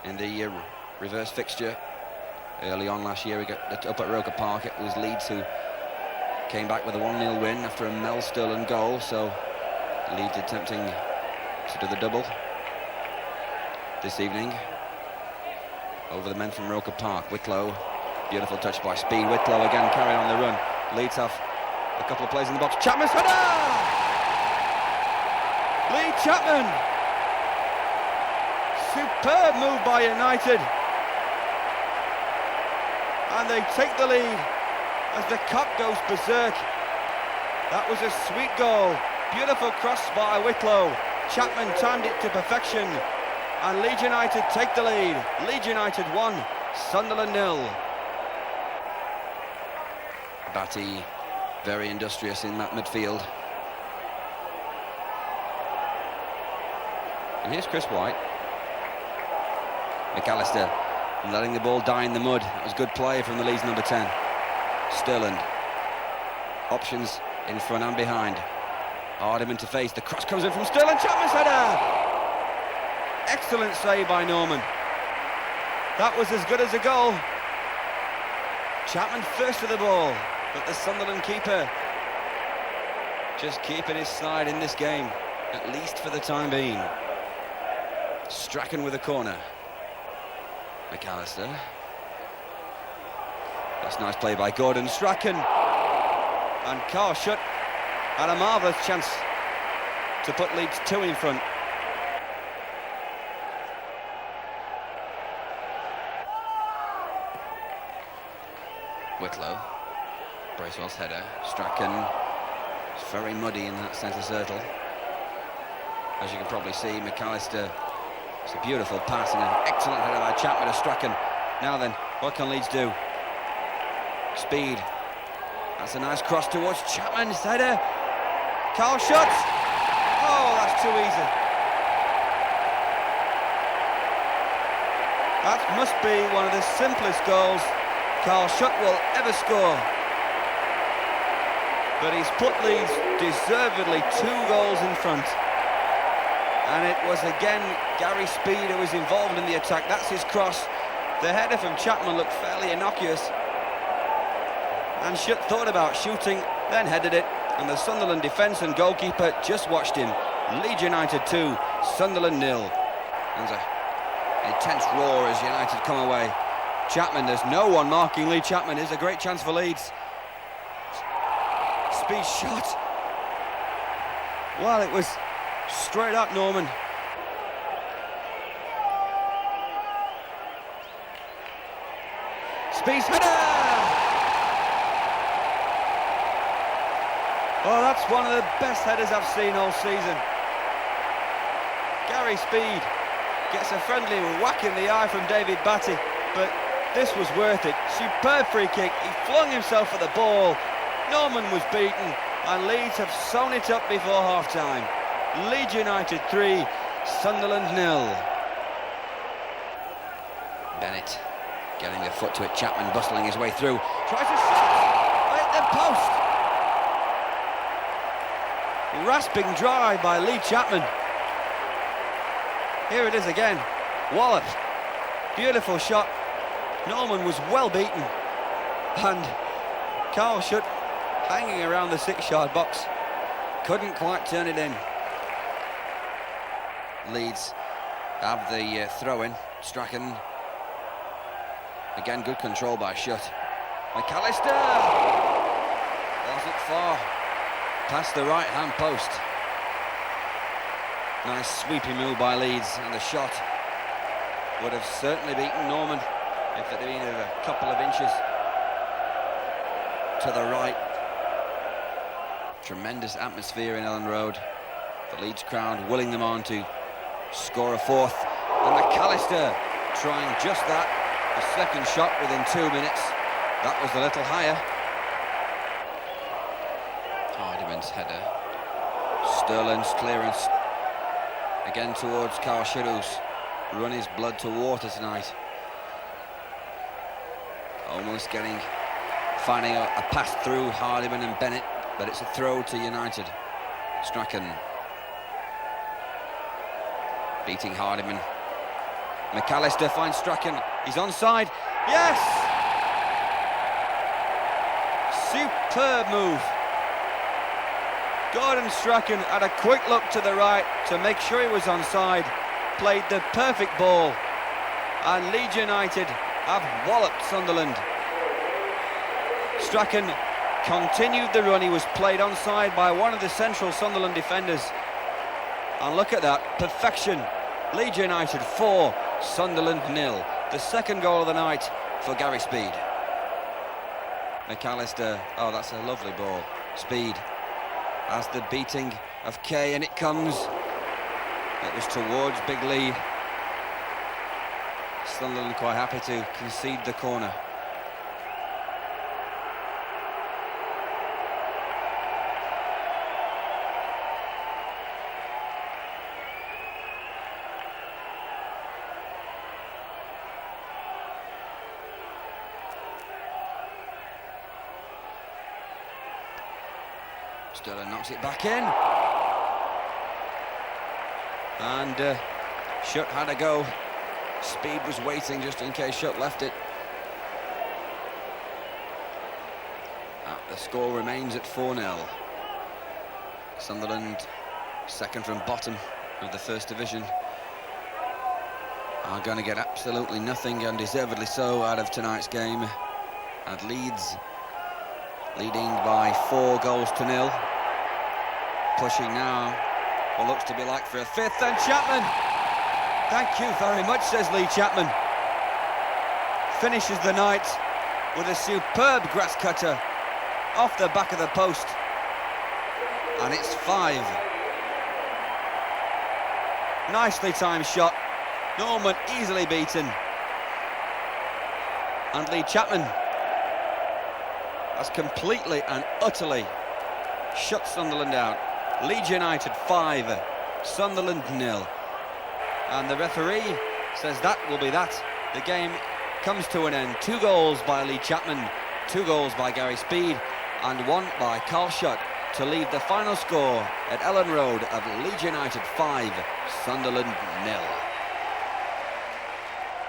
in the reverse fixture early on last year. We got up at Roker Park. It was Leeds who came back with a 1-0 win after a Mel Stirling goal, so Leeds attempting to do the double this evening over the men from Roker Park. Whitlow, beautiful touch by Speed. Whitlow again carrying on the run. Leeds have a couple of plays in the box. Chapman's header! Lee Chapman! Superb move by United. And they take the lead as the cup goes berserk. That was a sweet goal. Beautiful cross by Whitlow. Chapman timed it to perfection. And Leeds United take the lead. Leeds United 1, Sunderland 0. Batty very industrious in that midfield. And here's Chris White. McAllister letting the ball die in the mud. That was good play from the Leeds number 10. Stirling. Options in front and behind. Hardiman to face. The cross comes in from Stirling. Chapman's header! Excellent save by Norman. That was as good as a goal. Chapman first to the ball, but the Sunderland keeper just keeping his side in this game, at least for the time being. Strachan with a corner. McAllister. That's nice play by Gordon. Strachan. And Carl Schutt had a marvellous chance to put Leeds 2 in front. Whitlow. Bracewell's header. Strachan. It's very muddy in that centre circle. As you can probably see, McAllister. It's a beautiful pass and an excellent header by Chapman to Strachan. Now then, what can Leeds do? Speed. That's a nice cross towards Chapman's header. Carl Schutt. Oh, that's too easy. That must be one of the simplest goals Carl Schutt will ever score. But he's put Leeds deservedly 2 goals in front. And it was again Gary Speed who was involved in the attack. That's his cross. The header from Chapman looked fairly innocuous. And Schutt thought about shooting, then headed it. And the Sunderland defence and goalkeeper just watched him. Leeds United 2, Sunderland 0. There's an intense roar as United come away. Chapman, there's no one marking Lee Chapman. It's a great chance for Leeds. Speed shot. Well, it was straight up Norman. Speed's header! Oh, that's one of the best headers I've seen all season. Gary Speed gets a friendly whack in the eye from David Batty, but this was worth it. Superb free kick. He flung himself at the ball. Norman was beaten, and Leeds have sewn it up before half-time. Leeds United 3, Sunderland 0. Bennett getting the foot to it. Chapman bustling his way through. Tries a shot at the post. Rasping drive by Lee Chapman. Here it is again. Wallop. Beautiful shot. Norman was well beaten. And Carl Schutt hanging around the 6-yard box. Couldn't quite turn it in. Leeds have the throw-in. Strachan. Again, good control by Schutt. McAllister! Wasn't far. Past the right-hand post. Nice sweeping move by Leeds, and the shot would have certainly beaten Norman if it had been a couple of inches to the right. Tremendous atmosphere in Elland Road. The Leeds crowd willing them on to score a 4th. And McAllister trying just that. A second shot within 2 minutes. That was a little higher. Hardiman's header. Sterling's clearance. Again towards Carl Schutt, who's run his blood to water tonight. Almost finding a pass through Hardiman and Bennett, but it's a throw to United. Strachan beating Hardiman. McAllister finds Strachan. He's onside. Yes! Superb move. Gordon Strachan had a quick look to the right to make sure he was onside. Played the perfect ball. And Leeds United have walloped Sunderland. Strachan continued the run. He was played onside by one of the central Sunderland defenders. And look at that, perfection. Leeds United 4, Sunderland 0. The second goal of the night for Gary Speed. McAllister, oh, that's a lovely ball. Speed has the beating of Kay, and it comes. It was towards Big Lee. Sunderland quite happy to concede the corner. Sterling knocks it back in. And Shutt had a go. Speed was waiting just in case Shutt left it. The score remains at 4-0. Sunderland, second from bottom of the First Division, are going to get absolutely nothing, and deservedly so, out of tonight's game. And Leeds leading by 4-0. Pushing now what looks to be like for a fifth, and Chapman! Thank you very much, says Lee Chapman. Finishes the night with a superb grass cutter off the back of the post. And it's 5. Nicely timed shot. Norman easily beaten. And Lee Chapman has completely and utterly shut Sunderland out. Leeds United 5, Sunderland 0. And the referee says that will be that. The game comes to an end. 2 goals by Lee Chapman, 2 goals by Gary Speed, and 1 by Carl Shutt to leave the final score at Elland Road of Leeds United 5, Sunderland 0.